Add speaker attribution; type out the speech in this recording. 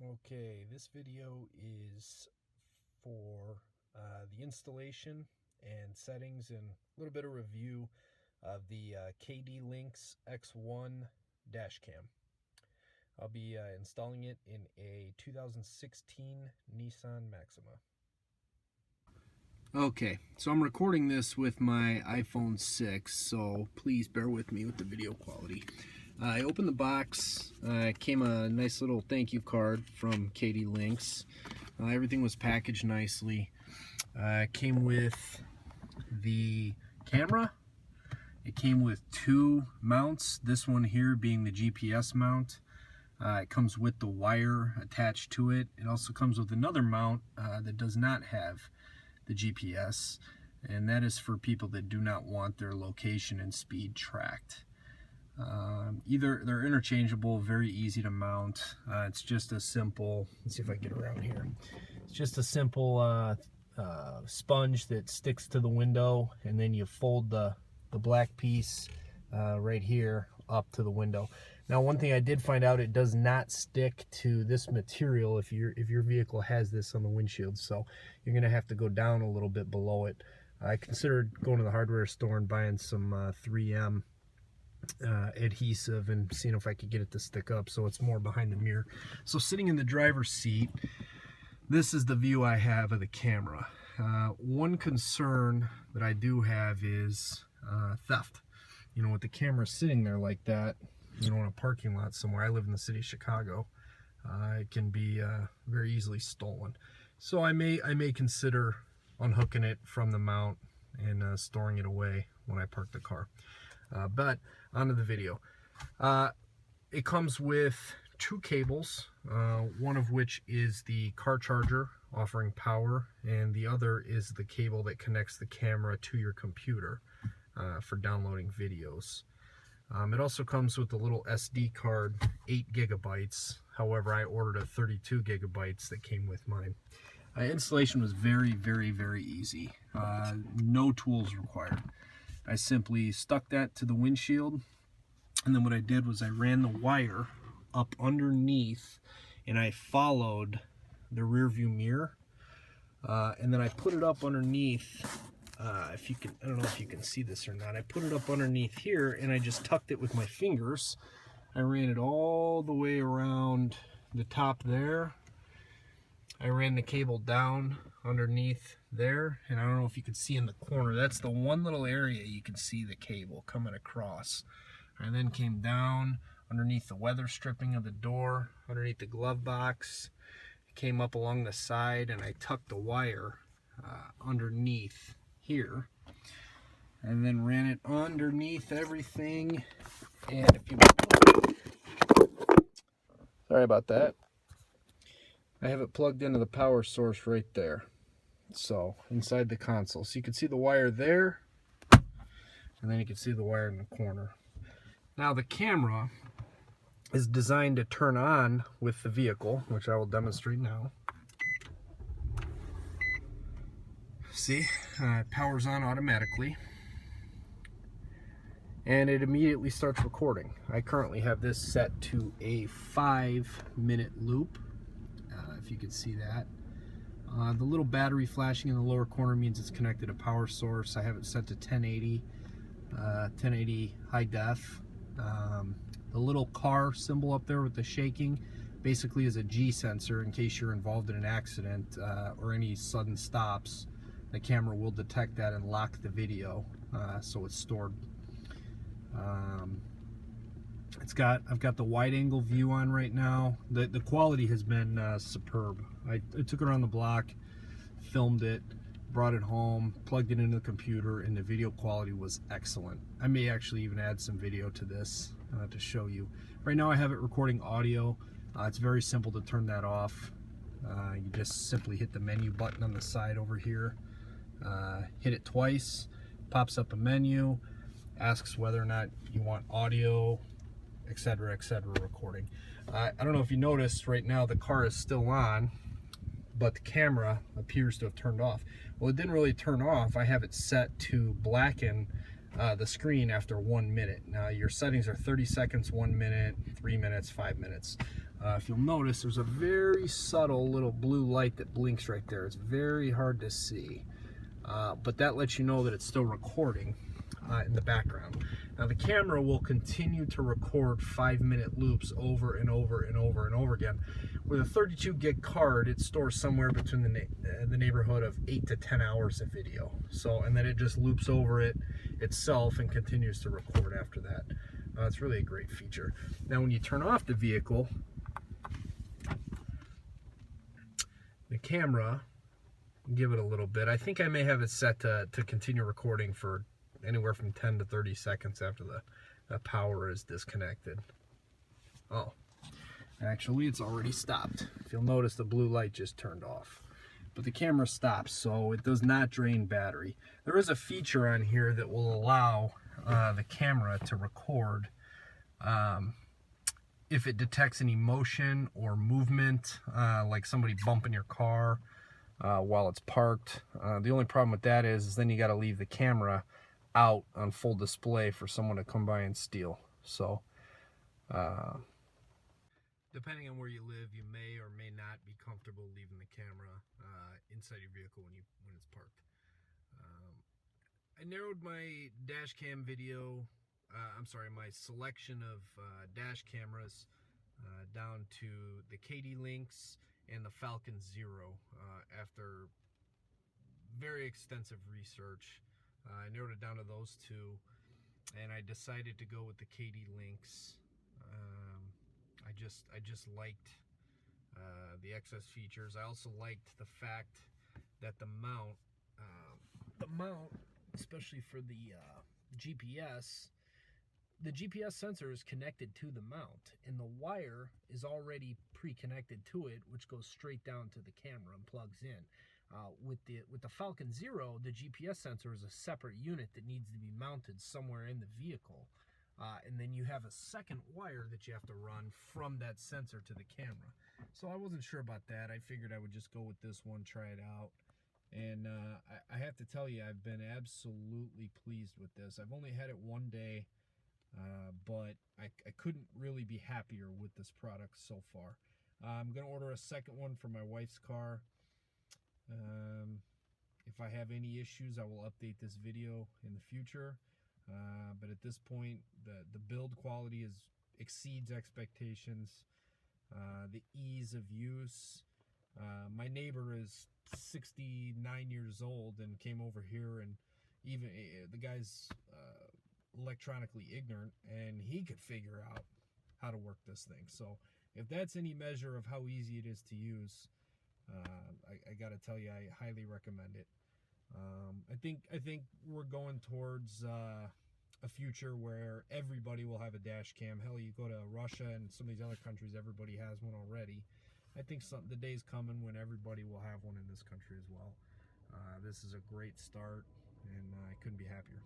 Speaker 1: Okay, this video is for the installation and settings and a little bit of review of the KDLINKS X1 dash cam. I'll be installing it in a 2016 Nissan Maxima. Okay, so I'm recording this with my iPhone 6, so please bear with me with the video quality. I opened the box. Came a nice little thank you card from KDLINKS. Everything was packaged nicely. Came with the camera. It came with two mounts, this one here being the GPS mount. It comes with the wire attached to it. It also comes with another mount that does not have the GPS, and that is for people that do not want their location and speed tracked. Either they're interchangeable, very easy to mount. It's just a simple, let's see if I can get around here. It's just a simple sponge that sticks to the window, and then you fold the black piece right here up to the window. Now, one thing I did find out, it does not stick to this material if your vehicle has this on the windshield, so you're gonna have to go down a little bit below it. I considered going to the hardware store and buying some 3M adhesive and seeing if I could get it to stick up so it's more behind the mirror. So sitting in the driver's seat, this is the view I have of the camera. One concern that I do have is theft. You know, with the camera sitting there like that, you know, in a parking lot somewhere. I live in the city of Chicago. It can be very easily stolen. So I may consider unhooking it from the mount and storing it away when I park the car. But onto the video. It comes with two cables, one of which is the car charger offering power, and the other is the cable that connects the camera to your computer for downloading videos. It also comes with a little SD card, 8 gigabytes. However, I ordered a 32 gigabytes that came with mine. Installation was very, very, very easy. No tools required. I simply stuck that to the windshield, and then what I did was I ran the wire up underneath and I followed the rear view mirror, and then I put it up underneath. If you can, I don't know if you can see this or not. I put it up underneath here and I just tucked it with my fingers. I ran it all the way around the top there. I ran the cable down underneath there, and I don't know if you can see in the corner, that's the one little area you can see the cable coming across. I then came down underneath the weather stripping of the door, underneath the glove box. It came up along the side, and I tucked the wire underneath here, and then ran it underneath everything. And if you, sorry about that, I have it plugged into the power source right there, so inside the console. So you can see the wire there, and then you can see the wire in the corner. Now the camera is designed to turn on with the vehicle, which I will demonstrate now. See, it powers on automatically, and it immediately starts recording. I currently have this set to a 5-minute loop. If you can see that. The little battery flashing in the lower corner means it's connected to power source. I have it set to 1080 high def. The little car symbol up there with the shaking basically is a G sensor in case you're involved in an accident or any sudden stops. The camera will detect that and lock the video, so it's stored. I've got the wide angle view on right now. The quality has been superb. I took it around the block, filmed it, brought it home, plugged it into the computer, and the video quality was excellent. I may actually even add some video to this to show you. Right now I have it recording audio. It's very simple to turn that off. You just simply hit the menu button on the side over here, hit it twice, pops up a menu, asks whether or not you want audio, etc., etc. recording. I don't know if you noticed, right now the car is still on, but the camera appears to have turned off. Well, it didn't really turn off. I have it set to blacken the screen after 1 minute. Now your settings are 30 seconds, 1 minute, 3 minutes, 5 minutes. If you'll notice, there's a very subtle little blue light that blinks right there. It's very hard to see, but that lets you know that it's still recording in the background. Now the camera will continue to record 5-minute loops over and over and over and over again. With a 32 gig card, it stores somewhere between the neighborhood of 8 to 10 hours of video. So, and then it just loops over it itself and continues to record after that. It's really a great feature. Now when you turn off the vehicle, the camera, give it a little bit. I think I may have it set to continue recording for anywhere from 10 to 30 seconds after the power is disconnected. Oh, actually it's already stopped. If you'll notice, the blue light just turned off. But the camera stops, so it does not drain battery. There is a feature on here that will allow the camera to record if it detects any motion or movement, like somebody bumping your car while it's parked. The only problem with that is then you got to leave the camera out on full display for someone to come by and steal. So depending on where you live, you may or may not be comfortable leaving the camera inside your vehicle when it's parked. I narrowed my dash cam video, my selection of dash cameras down to the KDLINKS and the Falcon Zero after very extensive research. I narrowed it down to those two, and I decided to go with the KDLINKS. I just liked the excess features. I also liked the fact that the mount, especially for the GPS, the GPS sensor is connected to the mount, and the wire is already pre-connected to it, which goes straight down to the camera and plugs in. With the Falcon Zero, the GPS sensor is a separate unit that needs to be mounted somewhere in the vehicle. And then you have a second wire that you have to run from that sensor to the camera. So I wasn't sure about that. I figured I would just go with this one, try it out. And I have to tell you, I've been absolutely pleased with this. I've only had it one day, but I couldn't really be happier with this product so far. I'm going to order a second one for my wife's car. If I have any issues, I will update this video in the future. But at this point, the build quality exceeds expectations. The ease of use. My neighbor is 69 years old and came over here, and even the guy's electronically ignorant, and he could figure out how to work this thing. So if that's any measure of how easy it is to use, I got to tell you, I highly recommend it. I think we're going towards a future where everybody will have a dash cam. Hell, you go to Russia and some of these other countries, everybody has one already. I think the day's coming when everybody will have one in this country as well. This is a great start, and I couldn't be happier.